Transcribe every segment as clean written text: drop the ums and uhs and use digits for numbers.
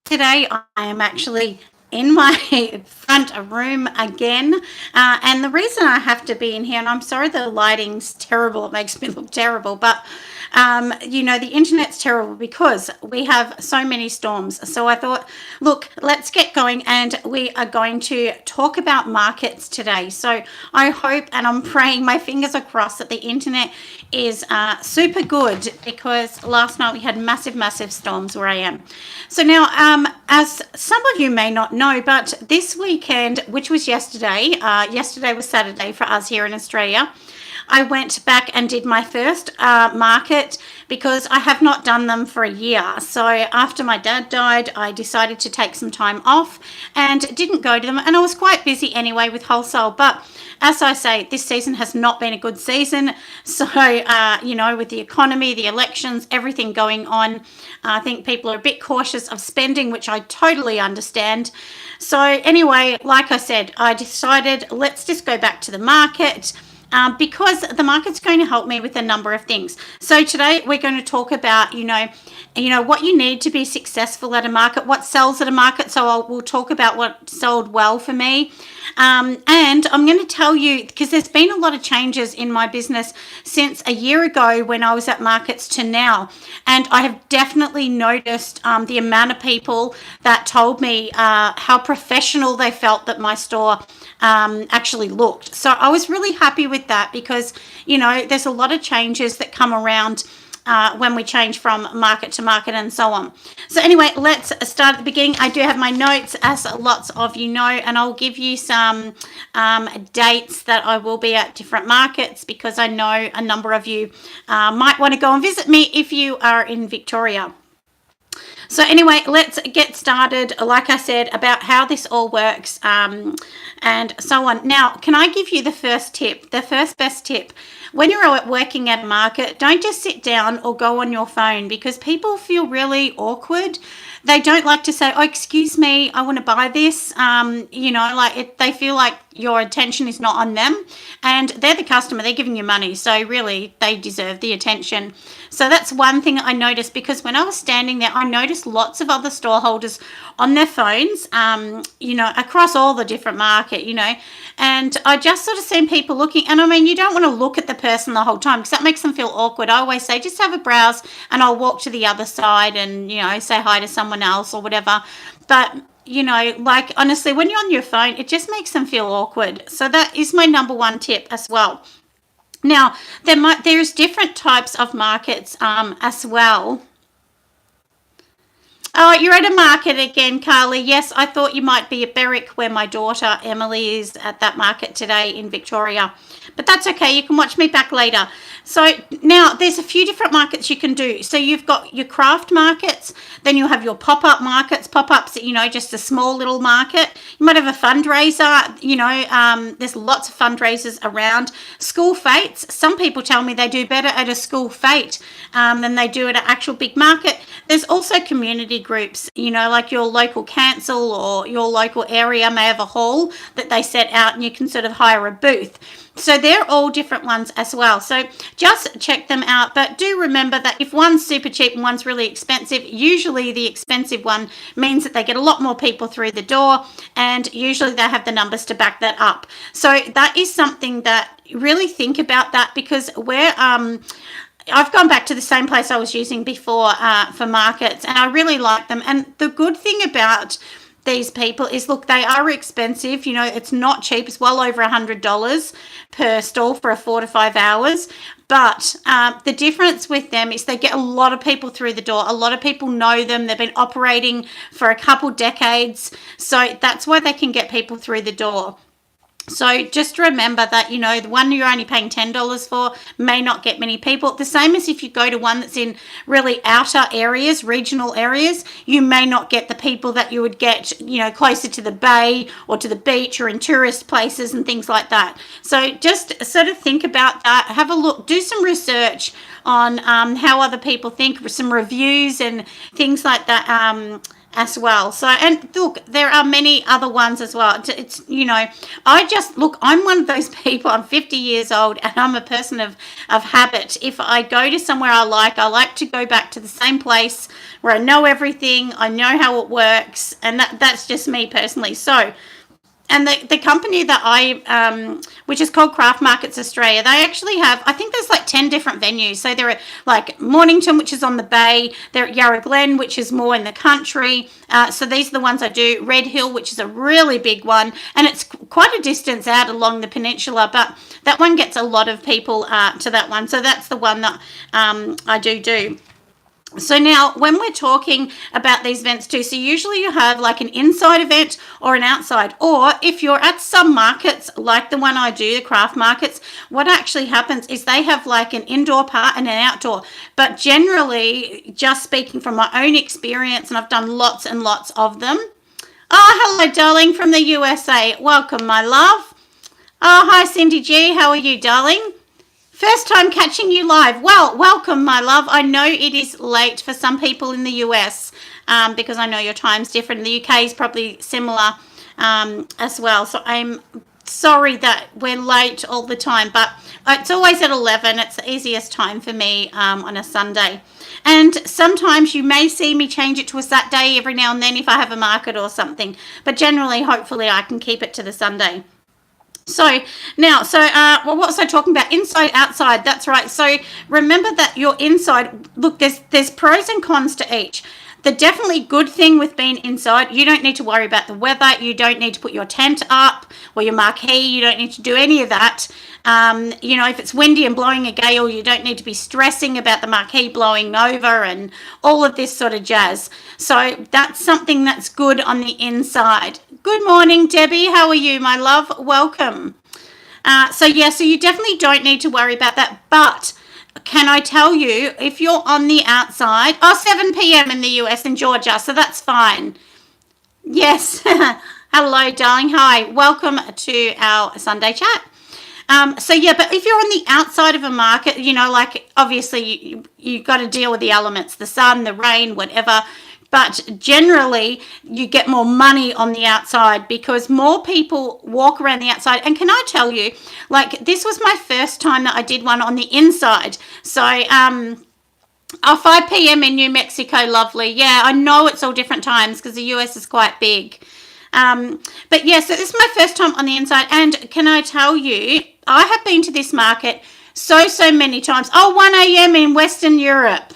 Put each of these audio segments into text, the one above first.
Today I am actually in my front room again, and the reason I have to be in here, and I'm sorry the lighting's terrible, it makes me look terrible, but the internet's terrible because we have so many storms. So I thought, look, let's get going, and we are going to talk about markets today. So I hope, and I'm praying, my fingers are crossed, that the internet is super good, because last night we had massive storms where I am. So now, as some of you may not know, but this weekend, which was yesterday, yesterday was Saturday for us here in Australia, I went back and did my first market, because I have not done them for a year. So after my dad died, I decided to take some time off and didn't go to them. And I was quite busy anyway with wholesale. But as I say, this season has not been a good season. So, with the economy, the elections, everything going on, I think people are a bit cautious of spending, which I totally understand. So anyway, like I said, I decided let's just go back to the market, because the market's going to help me with a number of things. So today we're going to talk about, what you need to be successful at a market, what sells at a market. So we'll talk about what sold well for me. And I'm going to tell you, because there's been a lot of changes in my business since a year ago when I was at markets to now. And I have definitely noticed the amount of people that told me how professional they felt that my store actually looked. So I was really happy with that, because, there's a lot of changes that come around when we change from market to market and so on. So anyway, let's start at the beginning. I do have my notes, as lots of you know, and I'll give you some dates that I will be at different markets, because I know a number of you might want to go and visit me if you are in Victoria. So anyway, let's get started, like I said, about how this all works, and so on. Now, can I give you the first tip, the first best tip? When you're working at a market, don't just sit down or go on your phone, because people feel really awkward. They don't like to say, oh, excuse me, I want to buy this. They feel like your attention is not on them, and they're the customer, they're giving you money. So really, they deserve the attention. So that's one thing I noticed, because when I was standing there, I noticed lots of other store holders on their phones, across all the different market, and I just sort of seen people looking. And I mean, you don't want to look at the person the whole time, because that makes them feel awkward. I always say, just have a browse, and I'll walk to the other side and, say hi to someone else or whatever. But honestly, when you're on your phone, it just makes them feel awkward. So that is my number one tip as well. Now, there's different types of markets as well. Oh, you're at a market again, Carly. Yes, I thought you might be at Berwick, where my daughter Emily is at that market today in Victoria. But that's okay. You can watch me back later. So now there's a few different markets you can do. So you've got your craft markets, then you'll have your pop-up markets. Pop-ups, just a small little market. You might have a fundraiser. There's lots of fundraisers around. School fetes. Some people tell me they do better at a school fete than they do at an actual big market. There's also community groups, like your local council or your local area may have a hall that they set out, and you can sort of hire a booth. So they're all different ones as well. So just check them out. But do remember that if one's super cheap and one's really expensive, usually the expensive one means that they get a lot more people through the door, and usually they have the numbers to back that up. So that is something that really think about that, because I've gone back to the same place I was using before for markets, and I really like them. And the good thing about these people is, look, they are expensive. It's not cheap. It's well over $100 per stall for a 4 to 5 hours. But the difference with them is they get a lot of people through the door. A lot of people know them. They've been operating for a couple decades. So that's why they can get people through the door. So just remember that, the one you're only paying $10 for may not get many people. The same as if you go to one that's in really outer areas, regional areas, you may not get the people that you would get, closer to the bay or to the beach or in tourist places and things like that. So just sort of think about that. Have a look, do some research on how other people think, some reviews and things like that. as well. So, and look, there are many other ones as well. It's, I'm one of those people. I'm 50 years old and I'm a person of habit. If I go to somewhere I like to go back to the same place where I know everything, I know how it works, and that's just me personally. So, and the company that which is called Craft Markets Australia, they actually have, I think there's like 10 different venues. So they're at like Mornington, which is on the bay. They're at Yarra Glen, which is more in the country. So these are the ones I do. Red Hill, which is a really big one. And it's quite a distance out along the peninsula, but that one gets a lot of people to that one. So that's the one that I do. So now when we're talking about these events too, so usually you have like an inside event or an outside, or if you're at some markets like the one I do, the craft markets, what actually happens is they have like an indoor part and an outdoor. But generally, just speaking from my own experience, and I've done lots and lots of them. Oh, hello, darling, from the USA. Welcome, my love. Oh, hi, Cindy G. How are you, darling? First time catching you live. Well, welcome, my love. I know it is late for some people in the US because I know your time's different. The UK is probably similar as well. So I'm sorry that we're late all the time, but it's always at 11. It's the easiest time for me on a Sunday. And sometimes you may see me change it to a Saturday every now and then if I have a market or something. But generally, hopefully, I can keep it to the Sunday. So now, what was I talking about? Inside, outside. That's right. So remember that your inside, look, there's pros and cons to each. The definitely good thing with being inside, you don't need to worry about the weather. You don't need to put your tent up or your marquee. You don't need to do any of that. If it's windy and blowing a gale, you don't need to be stressing about the marquee blowing over and all of this sort of jazz. So that's something that's good on the inside. Good morning, Debbie. How are you, my love? Welcome. So you definitely don't need to worry about that. But can I tell you, if you're on the outside, 7 p.m. in the US in Georgia, so that's fine. Yes. Hello, darling. Hi. Welcome to our Sunday chat. But if you're on the outside of a market, obviously you got to deal with the elements, the sun, the rain, whatever. But generally, you get more money on the outside because more people walk around the outside. And can I tell you, this was my first time that I did one on the inside. So, 5 p.m. in New Mexico, lovely. Yeah, I know it's all different times because the US is quite big. So this is my first time on the inside. And can I tell you, I have been to this market so many times. 1 a.m. in Western Europe.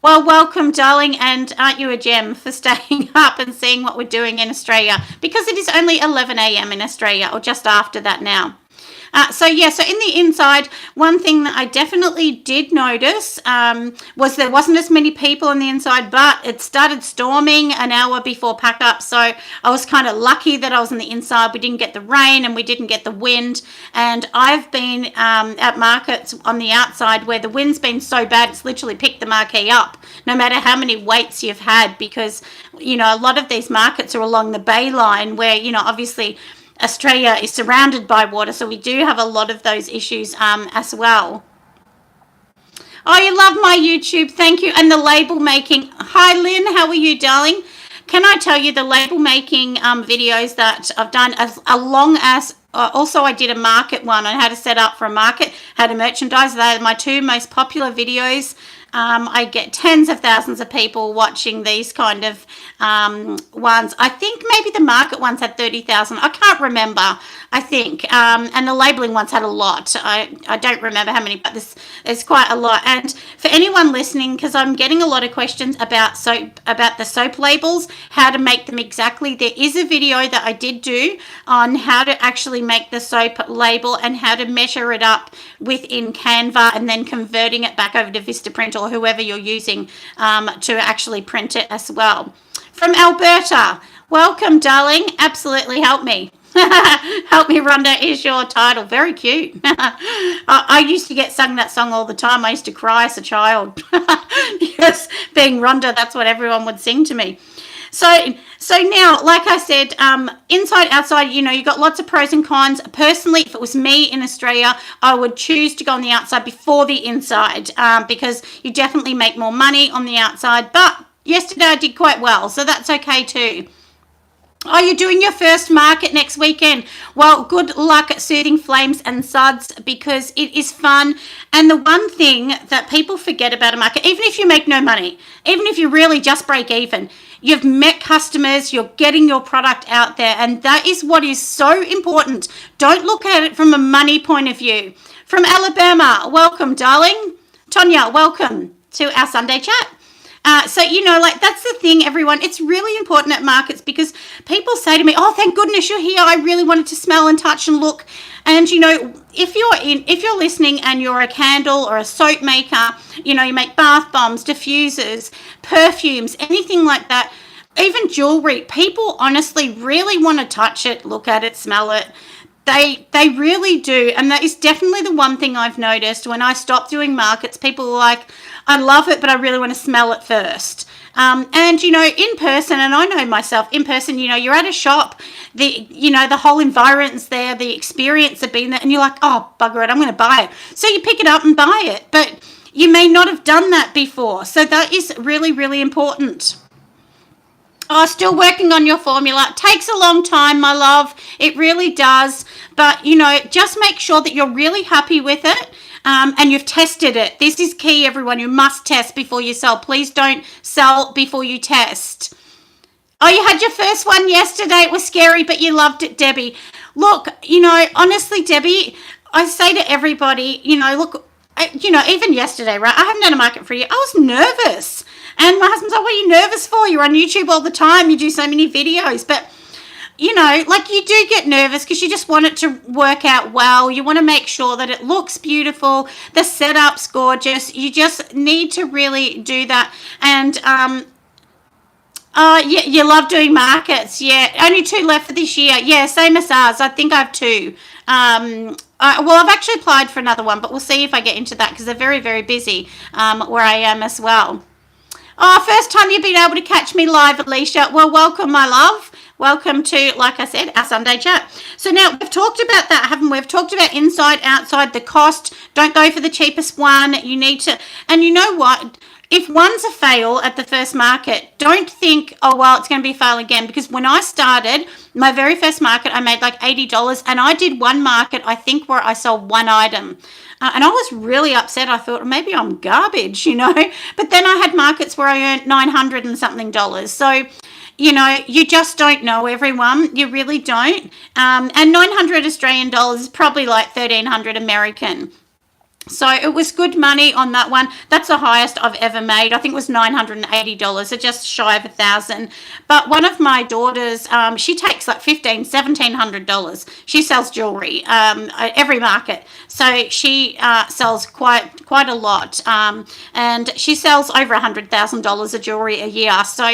Well, welcome, darling, and aren't you a gem for staying up and seeing what we're doing in Australia? Because it is only 11 a.m. in Australia, or just after that now. So in the inside, one thing that I definitely did notice was there wasn't as many people on the inside, but it started storming an hour before pack up. So I was kind of lucky that I was on the inside. We didn't get the rain and we didn't get the wind. And I've been at markets on the outside where the wind's been so bad, it's literally picked the marquee up, no matter how many weights you've had, because, a lot of these markets are along the bay line where, obviously Australia is surrounded by water, so we do have a lot of those issues as well. Oh, you love my YouTube. Thank you. And the label making. Hi, Lynn. How are you, darling? Can I tell you the label making videos that I've done, as long as also I did a market one on how to set up for a market, how to merchandise. They're my two most popular videos. I get tens of thousands of people watching these kind of ones. I think maybe the market ones had 30,000. I can't remember, I think. And the labeling ones had a lot. I don't remember how many, but this is quite a lot. And for anyone listening, because I'm getting a lot of questions about the soap labels, how to make them exactly. There is a video that I did do on how to actually make the soap label and how to measure it up within Canva and then converting it back over to Vistaprint or whoever you're using to actually print it as well. From Alberta, welcome, darling. Absolutely, help me. Help me, Rhonda is your title. Very cute. I used to get sung that song all the time. I used to cry as a child because being Rhonda, that's what everyone would sing to me. So now, like I said, inside, outside, you've got lots of pros and cons. Personally, if it was me in Australia, I would choose to go on the outside before the inside because you definitely make more money on the outside. But Yesterday I did quite well, so that's okay too. Oh, you're doing your first market next weekend. Well, good luck at Soothing Flames and Suds because it is fun. And the one thing that people forget about a market, even if you make no money, even if you really just break even, you've met customers, you're getting your product out there, and that is what is so important. Don't look at it from a money point of view. From Alabama, welcome, darling. Tonya, welcome to our Sunday chat. So, like that's the thing, everyone. It's really important at markets because people say to me, oh, thank goodness you're here. I really wanted to smell and touch and look. And, if you're listening and you're a candle or a soap maker, you make bath bombs, diffusers, perfumes, anything like that, even jewelry, people honestly really want to touch it, look at it, smell it. They really do. And that is definitely the one thing I've noticed when I stopped doing markets. People are like, I love it, but I really want to smell it first. And, in person, and I know myself, in person, you're at a shop, the whole environment's there, the experience of being there, and you're like, oh, bugger it, I'm going to buy it. So you pick it up and buy it, but you may not have done that before. So that is really, really important. Oh, still working on your formula. It takes a long time, my love. It really does. But, just make sure that you're really happy with it and you've tested it. This is key, everyone. You must test before you sell. Please don't sell before you test. Oh, you had your first one yesterday. It was scary, but you loved it, Debbie. Look, honestly, Debbie, I say to everybody, look, even yesterday, right? I haven't done a market for a year. I was nervous. And my husband's like, what are you nervous for? You're on YouTube all the time. You do so many videos. But, you do get nervous because you just want it to work out well. You want to make sure that it looks beautiful. The setup's gorgeous. You just need to really do that. And, yeah, you love doing markets. Yeah, only 2 left for this year. Yeah, same as ours. I think I have 2. I've actually applied for another one, but we'll see if I get into that because they're very, very busy where I am as well. Oh, first time you've been able to catch me live, Alicia. Well, welcome, my love. Welcome to, like I said, our Sunday chat. So now we've talked about that, haven't we? We've talked about inside, outside, the cost. Don't go for the cheapest one. You need to, and you know what? If one's a fail at the first market, don't think, oh, well, it's going to be a fail again. Because when I started my very first market, I made like $80 and I did one market, I think, where I sold one item. And I was really upset. I thought, maybe I'm garbage, But then I had markets where I earned $900 and something. So, you just don't know, everyone. You really don't. And 900 Australian dollars is probably like 1,300 American. So it was good money on that one. That's the highest I've ever made. I think it was $980, so just shy of $1,000. But one of my daughters, she takes like $1,500, $1,700. She sells jewelry at every market. So she sells quite a lot. And she sells over $100,000 of jewelry a year. So,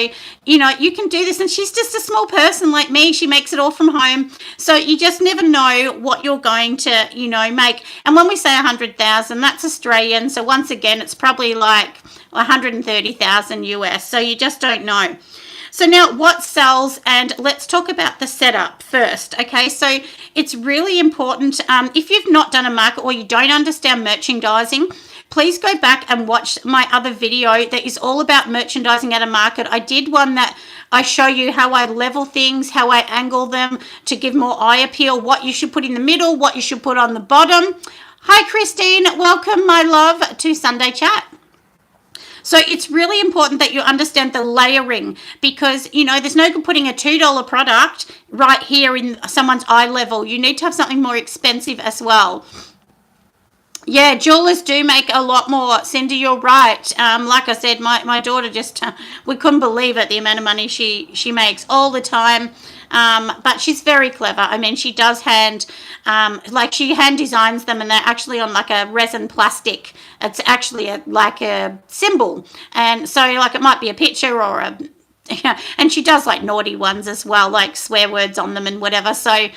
you can do this. And she's just a small person like me. She makes it all from home. So you just never know what you're going to, make. And when we say 100,000, that's Australian. So once again, it's probably like 130,000 US. So you just don't know. So now what sells, and let's talk about the setup first. Okay, so it's really important. If you've not done a market or you don't understand merchandising, please go back and watch my other video that is all about merchandising at a market. I did one that I show you how I level things, how I angle them to give more eye appeal, what you should put in the middle, what you should put on the bottom. Hi, Christine. Welcome, my love, to Sunday Chat. So it's really important that you understand the layering because, there's no good putting a $2 product right here in someone's eye level. You need to have something more expensive as well. Yeah, jewelers do make a lot more. Cindy, you're right. Like I said, my daughter just, we couldn't believe it, the amount of money she makes all the time. But she's very clever. I mean, she does she hand designs them and they're actually on like a resin plastic. It's actually like a symbol. And so like it might be a picture or a, and she does like naughty ones as well, like swear words on them and whatever. So,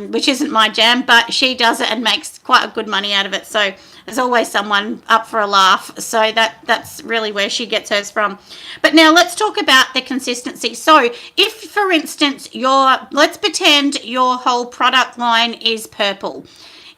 which isn't my jam, but she does it and makes quite a good money out of it. So there's always someone up for a laugh. So that's really where she gets hers from. But now let's talk about the consistency. So if, for instance, let's pretend your whole product line is purple.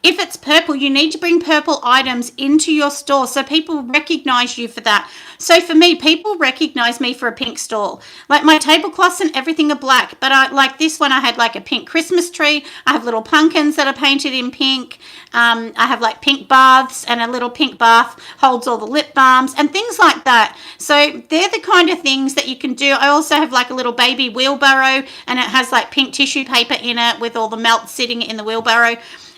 if it's purple, you need to bring purple items into your store so people recognize you for that. So for me, people recognize me for a pink stall. Like my tablecloths and everything are black, but I like this one. I had like a pink Christmas tree. I have little pumpkins that are painted in pink. I have like pink baths, and a little pink bath holds all the lip balms and things like that. So they're the kind of things that you can do. I also have like a little baby wheelbarrow, and it has like pink tissue paper in it with all the melt sitting in the wheelbarrow.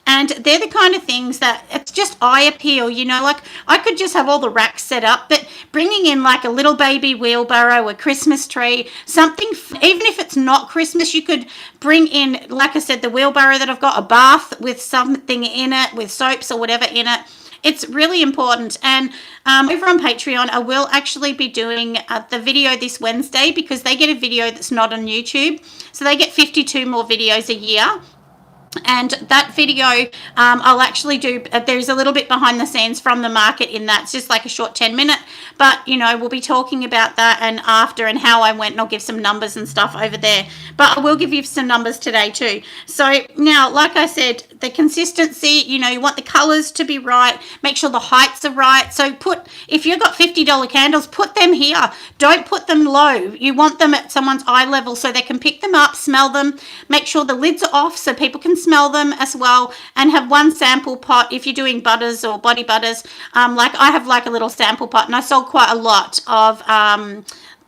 And they're the kind of things that it's just eye appeal, you know, like I could just have all the racks set up, but bringing in like a little baby wheelbarrow, a Christmas tree, something, even if it's not Christmas, you could bring in, like I said, the wheelbarrow that I've got, a bath with something in it, with soaps or whatever in it. It's really important. And over on Patreon, I will actually be doing the video this Wednesday, because they get a video that's not on YouTube. So they get 52 more videos a year. And that video, I'll actually do, there's a little bit behind the scenes from the market in that. It's just like a short 10-minute, but, you know, we'll be talking about that and after and how I went, and I'll give some numbers and stuff over there. But I will give you some numbers today too. So now, like I said, the consistency, you know, you want the colors to be right. Make sure the heights are right. So if you've got $50 candles, put them here. Don't put them low. You want them at someone's eye level so they can pick them up, smell them. Make sure the lids are off so people can smell them as well, and have one sample pot if you're doing butters or body butters. Like I have like a little sample pot, and I sold quite a lot of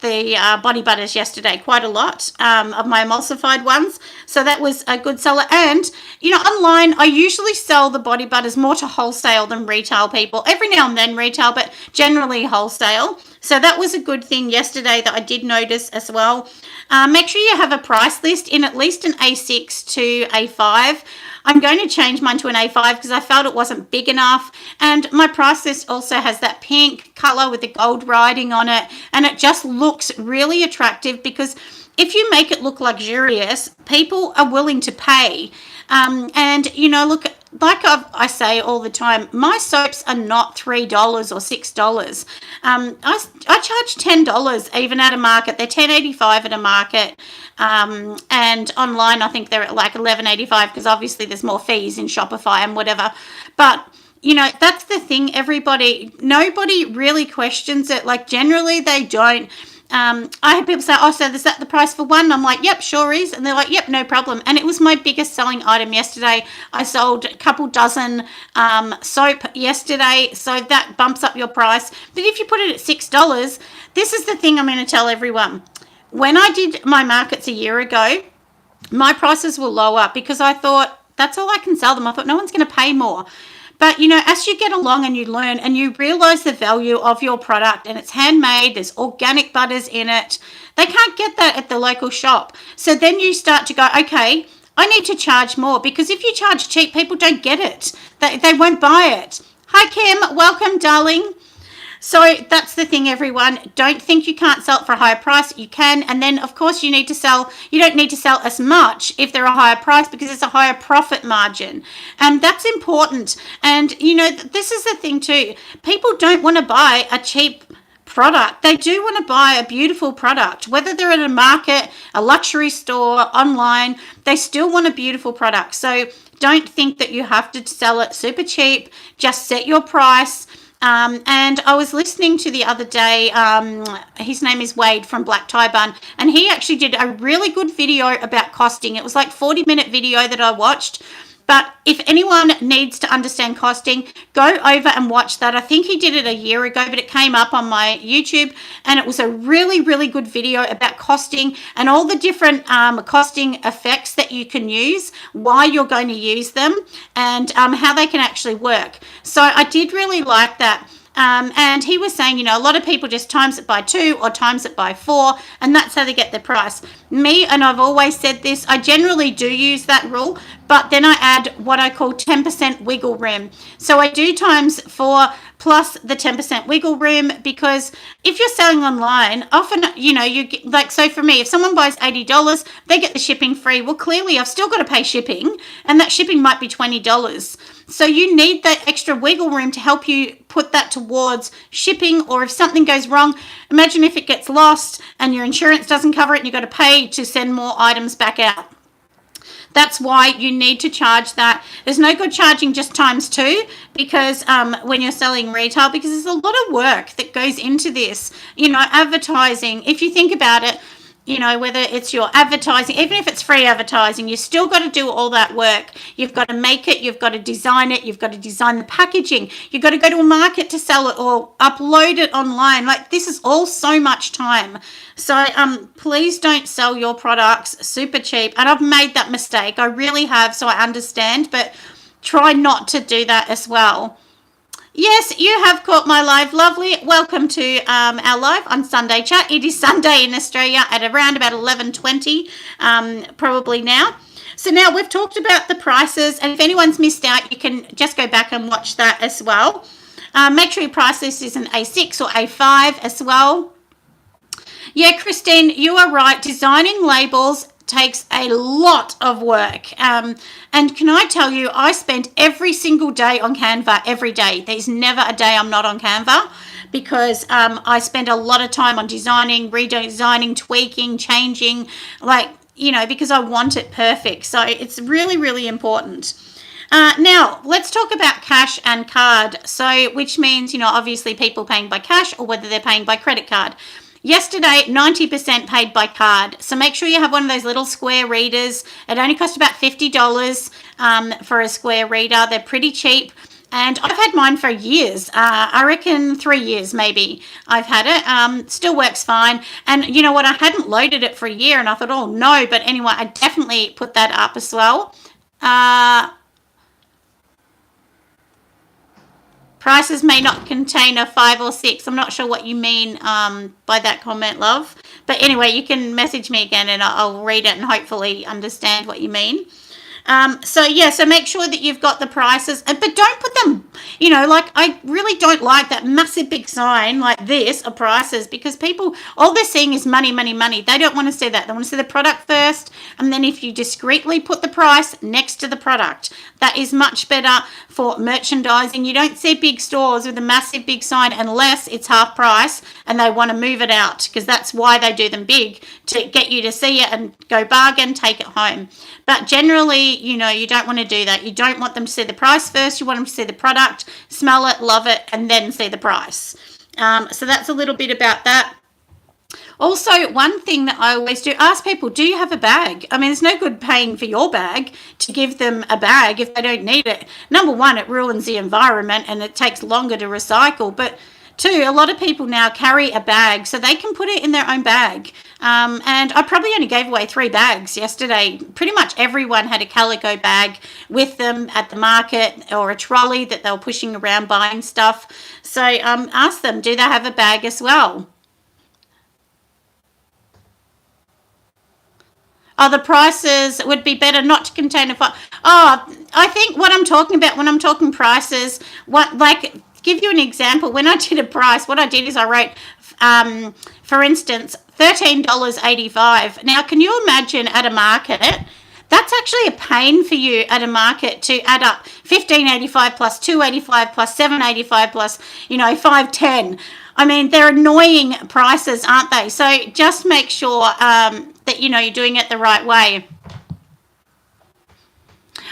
the body butters yesterday, quite a lot of my emulsified ones. So that was a good seller. And, you know, online, I usually sell the body butters more to wholesale than retail people. Every now and then retail, but generally wholesale. So that was a good thing yesterday that I did notice as well. Make sure you have a price list in at least an A6 to A5. I'm going to change mine to an A5 because I felt it wasn't big enough. And my price list also has that pink color with the gold writing on it. And it just looks really attractive, because if you make it look luxurious, people are willing to pay. And, you know, look, like I say all the time, my soaps are not $3 or $6. I charge $10 even at a market. They're $10.85 at a market. And online, I think they're at like $11.85, because obviously there's more fees in Shopify and whatever. But, you know, that's the thing. Nobody really questions it. Like generally they don't. I had people say, oh, so is that the price for one? I'm like, yep, sure is. And they're like, yep, no problem. And it was my biggest selling item yesterday. I sold a couple dozen soap yesterday, so that bumps up your price. But if you put it at $6, this is the thing I'm going to tell everyone. When I did my markets a year ago, my prices were lower because I thought, that's all I can sell them. I thought no one's going to pay more. But, you know, as you get along and you learn and you realize the value of your product, and it's handmade, there's organic butters in it, they can't get that at the local shop. So then you start to go, okay, I need to charge more, because if you charge cheap, people don't get it. They won't buy it. Hi, Kim. Welcome, darling. So that's the thing, everyone. Don't think you can't sell it for a higher price. You can. And then, of course, you don't need to sell as much if they're a higher price, because it's a higher profit margin. And that's important. And, you know, this is the thing too. People don't want to buy a cheap product. They do want to buy a beautiful product, whether they're at a market, a luxury store, online, they still want a beautiful product. So don't think that you have to sell it super cheap. Just set your price. And I was listening to the other day, his name is Wade from Black Tie Bun, and he actually did a really good video about costing. It was like 40-minute video that I watched. But if anyone needs to understand costing, go over and watch that. I think he did it a year ago, but it came up on my YouTube, and it was a really, really good video about costing and all the different costing effects that you can use, why you're going to use them, and how they can actually work. So I did really like that. And he was saying, you know, a lot of people just times it by 2 or times it by 4, and that's how they get the price. Me, and I've always said this, I generally do use that rule, but then I add what I call 10% wiggle room. So I do times 4 plus the 10% wiggle room, because if you're selling online, often, you know, you get, like, so for me, if someone buys $80, they get the shipping free. Well, clearly I've still got to pay shipping, and that shipping might be $20. So you need that extra wiggle room to help you put that towards shipping, or if something goes wrong, imagine if it gets lost and your insurance doesn't cover it and you've got to pay to send more items back out. That's why you need to charge that. There's no good charging just times 2 because when you're selling retail, because there's a lot of work that goes into this. Advertising, if you think about it, whether it's your advertising, even if it's free advertising, you still got to do all that work. You've got to make it, you've got to design it, you've got to design the packaging, you've got to go to a market to sell it or upload it online. Like, this is all so much time. So please don't sell your products super cheap. And I've made that mistake. I really have, so I understand, but try not to do that as well. Yes, you have caught my live. Lovely. Welcome to our live on Sunday Chat. It is Sunday in Australia at around about 11:20, probably now. So now we've talked about the prices, and if anyone's missed out, you can just go back and watch that as well. Make sure your price list is an A6 or A5 as well. Yeah, Christine, you are right. Designing labels takes a lot of work. And can I tell you, I spend every single day on Canva, every day. There's never a day I'm not on Canva because I spend a lot of time on designing, redesigning, tweaking, changing, because I want it perfect. So it's really, really important. Now, let's talk about cash and card. So, which means, obviously people paying by cash or whether they're paying by credit card. Yesterday, 90% paid by card. So make sure you have one of those little square readers. It only costs about $50 for a square reader. They're pretty cheap. And I've had mine for years. I reckon 3 years maybe I've had it. Still works fine. And you know what? I hadn't loaded it for a year and I thought, oh no. But anyway, I definitely put that up as well. Prices may not contain a 5 or 6. I'm not sure what you mean by that comment, love. But anyway, you can message me again and I'll read it and hopefully understand what you mean. So make sure that you've got the prices, but don't put them, I really don't like that massive big sign like this of prices because people, all they're seeing is money, money, money. They don't want to see that. They want to see the product first. And then if you discreetly put the price next to the product, that is much better for merchandising. You don't see big stores with a massive big sign unless it's half price and they want to move it out because that's why they do them big, to get you to see it and go bargain, take it home. But generally, you don't want to do that. You don't want them to see the price first. You want them to see the product, smell it, love it, and then see the price. So that's a little bit about that. Also, one thing that I always do, ask people, do you have a bag? I mean, it's no good paying for your bag to give them a bag if they don't need it. Number one, it ruins the environment and it takes longer to recycle. But two, a lot of people now carry a bag so they can put it in their own bag. And I probably only gave away 3 bags yesterday. Pretty much everyone had a Calico bag with them at the market or a trolley that they were pushing around buying stuff. So ask them, do they have a bag as well? Oh, the prices would be better not to contain a file. Oh, I think what I'm talking about when I'm talking prices, give you an example. When I did a price, what I did is I wrote, for instance, $13.85. Now, can you imagine at a market, that's actually a pain for you at a market to add up $15.85 plus $2.85 plus $7.85 plus, $5.10. I mean, they're annoying prices, aren't they? So just make sure that, you're doing it the right way.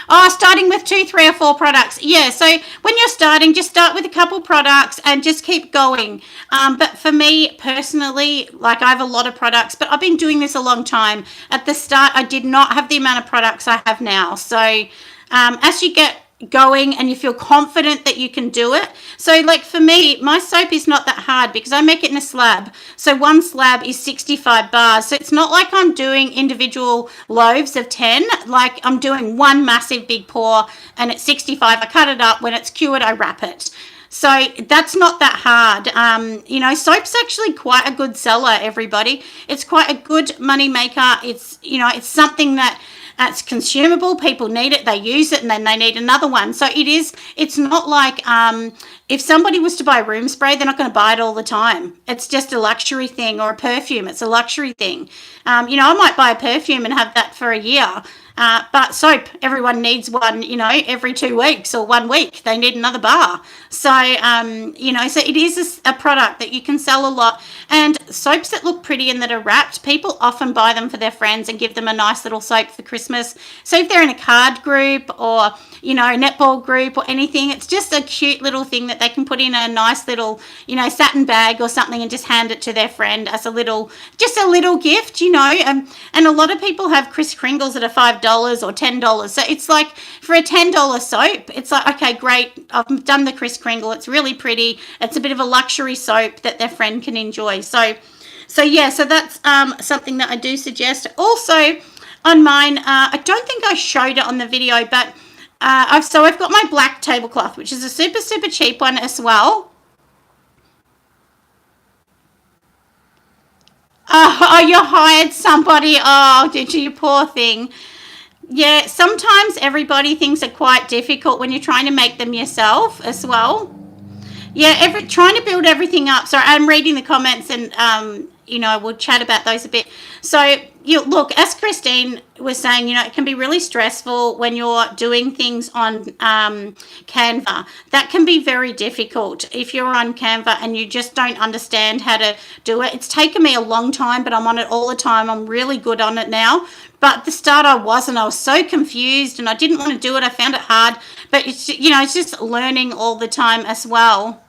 Oh, starting with 2, 3 or 4 products. Yeah, so when you're starting, just start with a couple products and just keep going. But for me personally, I have a lot of products, but I've been doing this a long time. At the start, I did not have the amount of products I have now. So as you get going and you feel confident that you can do it. So for me, my soap is not that hard because I make it in a slab. So one slab is 65 bars. So it's not like I'm doing individual loaves of 10. I'm doing one massive big pour and it's 65. I cut it up. When it's cured, I wrap it. So that's not that hard. Soap's actually quite a good seller, everybody. It's quite a good money maker. It's, it's something that it's consumable. People need it. They use it and then they need another one. So it's not like if somebody was to buy room spray, they're not going to buy it all the time. It's just a luxury thing, or a perfume. It's a luxury thing. I might buy a perfume and have that for a year. But soap, everyone needs one, every 2 weeks or 1 week. They need another bar. So, so it is a product that you can sell a lot. And soaps that look pretty and that are wrapped, people often buy them for their friends and give them a nice little soap for Christmas. So if they're in a card group or, you know, a netball group or anything, it's just a cute little thing that they can put in a nice little, you know, satin bag or something and just hand it to their friend as a little, just a little gift, you know. And a lot of people have Kris Kringles that are $5 or $10. So it's like for a $10 soap, it's like, okay, great, I've done the Kris Kringle. It's really pretty. It's a bit of a luxury soap that their friend can enjoy. So yeah, so that's something that I do suggest. Also on mine, I don't think I showed it on the video, but I've got my black tablecloth, which is a super, super cheap one as well. Oh, you hired somebody. Oh, did you? Poor thing. Yeah, sometimes everybody things are quite difficult when you're trying to make them yourself as well. Yeah, trying to build everything up. So I'm reading the comments, and you know, we'll chat about those a bit. So you look, as Christine was saying, you know, it can be really stressful when you're doing things on Canva. That can be very difficult if you're on Canva and you just don't understand how to do it. It's taken me a long time, but I'm on it all the time. I'm really good on it now. But at the start I wasn't. I was so confused and I didn't want to do it. I found it hard. But it's, you know, it's just learning all the time as well.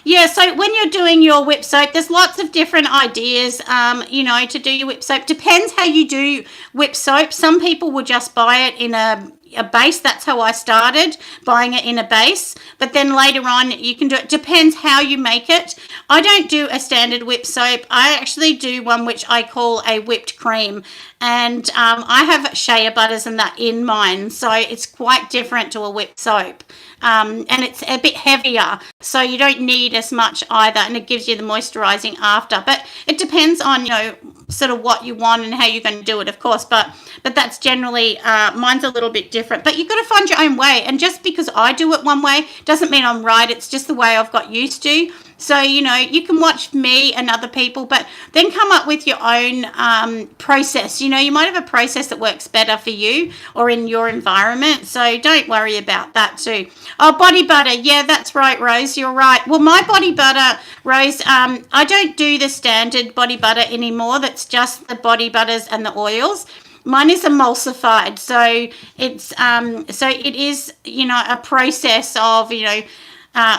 Yeah, so when you're doing your whip soap, there's lots of different ideas, you know, to do your whip soap. Depends how you do whip soap. Some people will just buy it in a base. That's how I started, buying it in a base. But then later on, you can do it. Depends how you make it. I don't do a standard whip soap. I actually do one which I call a whipped cream. And I have shea butters and that in mine. So it's quite different to a whip soap. And it's a bit heavier, so you don't need as much either, and it gives you the moisturizing after. But it depends on, you know, sort of what you want and how you're going to do it, of course. But that's generally mine's a little bit different. But you've got to find your own way, and just because I do it one way doesn't mean I'm right. It's just the way I've got used to. So, you know, you can watch me and other people, but then come up with your own process. You know, you might have a process that works better for you or in your environment. So don't worry about that too. Oh, body butter. Yeah, that's right, Rose. You're right. Well, my body butter, Rose, I don't do the standard body butter anymore. That's just the body butters and the oils. Mine is emulsified. So it is, you know, a process of, you know,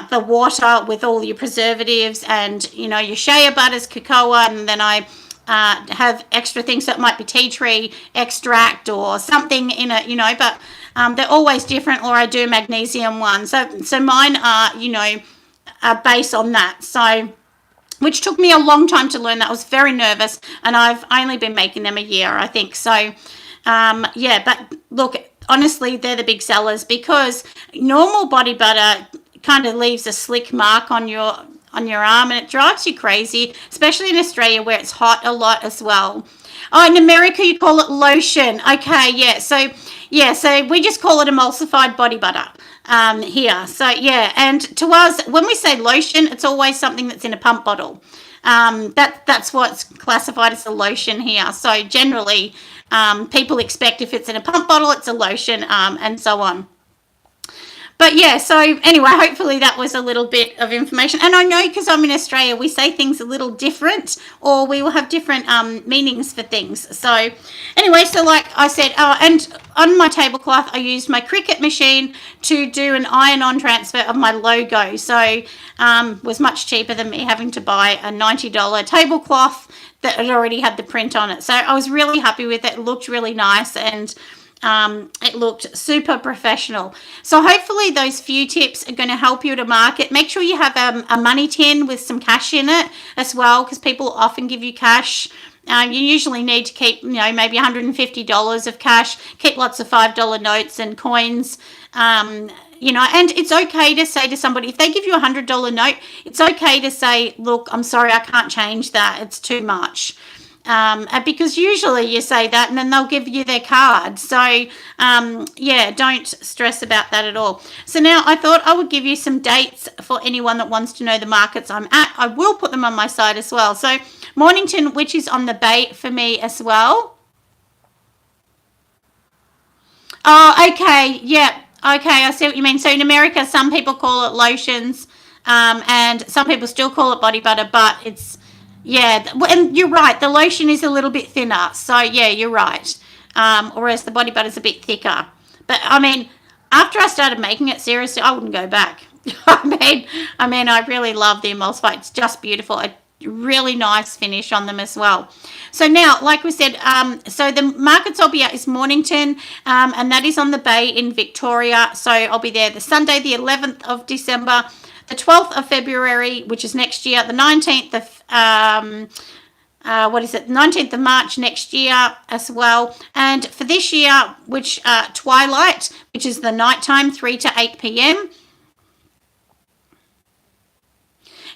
the water with all your preservatives and, you know, your shea butters, cocoa, and then I have extra things that might be tea tree extract or something in it, you know, but they're always different, or I do magnesium ones. So mine are, you know, based on that. So, which took me a long time to learn that. I was very nervous, and I've only been making them a year, I think. So, yeah, but look, honestly, they're the big sellers because normal body butter kind of leaves a slick mark on your arm, and it drives you crazy, especially in Australia where it's hot a lot as well. Oh, in America you call it lotion. Okay, yeah. So we just call it emulsified body butter here. So yeah, and to us, when we say lotion, it's always something that's in a pump bottle. That's what's classified as a lotion here. So generally, people expect if it's in a pump bottle, it's a lotion, and so on. But yeah, so anyway, hopefully that was a little bit of information. And I know because I'm in Australia, we say things a little different, or we will have different meanings for things. So anyway, so like I said, and on my tablecloth, I used my Cricut machine to do an iron-on transfer of my logo. So was much cheaper than me having to buy a $90 tablecloth that had already had the print on it. So I was really happy with it. It looked really nice, and it looked super professional. So hopefully those few tips are going to help you to market. Make sure you have a money tin with some cash in it as well, because people often give you cash. You usually need to keep, you know, maybe $150 of cash. Keep lots of $5 notes and coins. You know, and it's okay to say to somebody, if they give you $100 note, it's okay to say, look, I'm sorry, I can't change that. It's too much. Because usually you say that and then they'll give you their card. So, yeah, don't stress about that at all. So now I thought I would give you some dates for anyone that wants to know the markets I'm at. I will put them on my site as well. So Mornington, which is on the Bay for me as well. Oh, okay. Yeah. Okay. I see what you mean. So in America, some people call it lotions. and some people still call it body butter, but it's, yeah, and you're right, the lotion is a little bit thinner, so yeah, you're right. Whereas the body butter is a bit thicker. But I mean, after I started making it, seriously, I wouldn't go back. I really love the Emulsify. It's just beautiful. A really nice finish on them as well. So now, like we said, so the markets I'll be at is Mornington, and that is on the Bay in Victoria. So I'll be there the Sunday, the 11th of December, the 12th of February, which is next year, the 19th of 19th of March next year as well. And for this year, which Twilight, which is the nighttime, 3 to 8 p.m.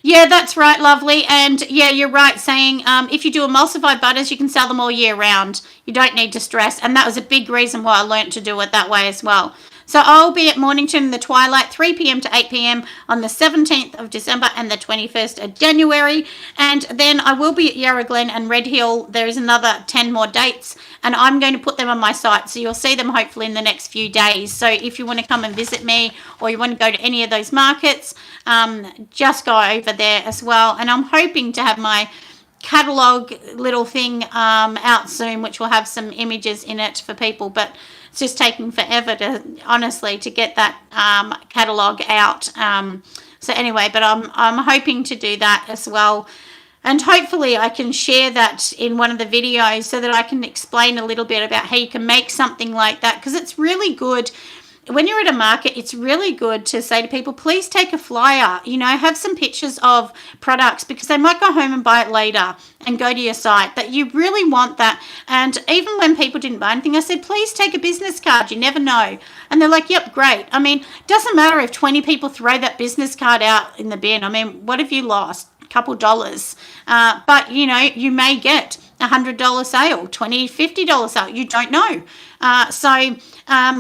Yeah, that's right, lovely. And yeah, you're right saying if you do emulsified butters, you can sell them all year round. You don't need to stress. And that was a big reason why I learnt to do it that way as well. So I'll be at Mornington in the Twilight, 3 p.m. to 8 p.m. on the 17th of December and the 21st of January. And then I will be at Yarra Glen and Red Hill. There is another 10 more dates, and I'm going to put them on my site. So you'll see them hopefully in the next few days. So if you want to come and visit me, or you want to go to any of those markets, just go over there as well. And I'm hoping to have my catalog little thing out soon, which will have some images in it for people, but it's just taking forever to honestly to get that catalog out. So anyway, but I'm hoping to do that as well, and hopefully I can share that in one of the videos so that I can explain a little bit about how you can make something like that, because it's really good. When you're at a market, it's really good to say to people, please take a flyer, have some pictures of products, because they might go home and buy it later and go to your site. But you really want that. And even when people didn't buy anything, I said, please take a business card. You never know. And they're like, yep, great. I mean, it doesn't matter if 20 people throw that business card out in the bin. I mean, what have you lost? A couple dollars. But, you may get $100 sale, $20, $50 sale. You don't know.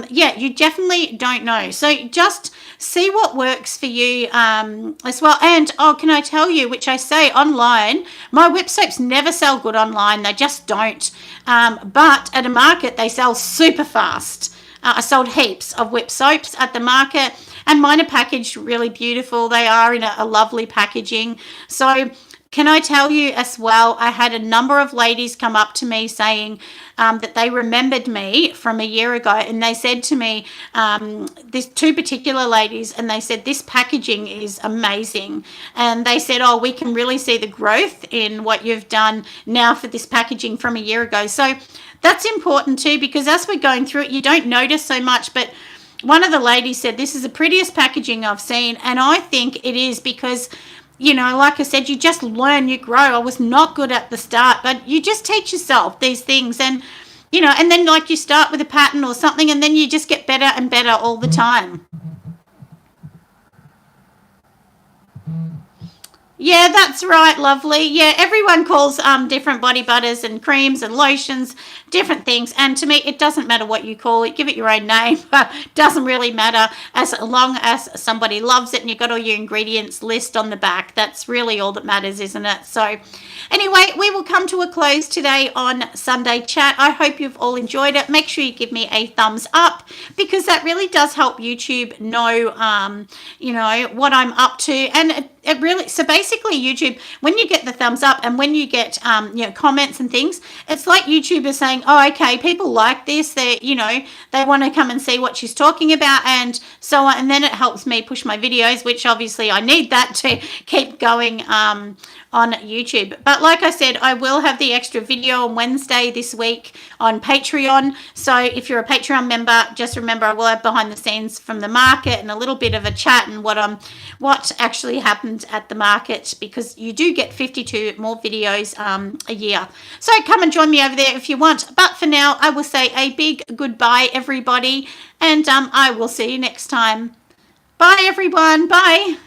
Yeah, you definitely don't know. So just see what works for you as well. And, can I tell you, which I say online, my whip soaps never sell good online. They just don't. But at a market, they sell super fast. I sold heaps of whip soaps at the market, and mine are packaged really beautiful. They are in a lovely packaging. So can I tell you as well, I had a number of ladies come up to me saying that they remembered me from a year ago, and they said to me, there's two particular ladies, and they said, this packaging is amazing. And they said, oh, we can really see the growth in what you've done now for this packaging from a year ago. So that's important too, because as we're going through it, you don't notice so much. But one of the ladies said, this is the prettiest packaging I've seen. And I think it is because, like I said, you just learn, you grow. I was not good at the start, but you just teach yourself these things. And, and then like you start with a pattern or something, and then you just get better and better all the time. Yeah, that's right, lovely. Yeah, everyone calls different body butters and creams and lotions different things. And to me, it doesn't matter what you call it. Give it your own name. It doesn't really matter as long as somebody loves it and you've got all your ingredients list on the back. That's really all that matters, isn't it? So anyway, we will come to a close today on Sunday Chat. I hope you've all enjoyed it. Make sure you give me a thumbs up, because that really does help YouTube know, what I'm up to. And it really, so basically YouTube, when you get the thumbs up and when you get, comments and things, it's like YouTube is saying, oh, okay, people like this. They want to come and see what she's talking about and so on. And then it helps me push my videos, which obviously I need that to keep going on YouTube. But like I said, I will have the extra video on Wednesday this week on Patreon. So if you're a Patreon member, just remember I will have behind the scenes from the market and a little bit of a chat and what actually happened at the market, because you do get 52 more videos a year. So come and join me over there if you want. But for now, I will say a big goodbye, everybody, and I will see you next time. Bye, everyone. Bye.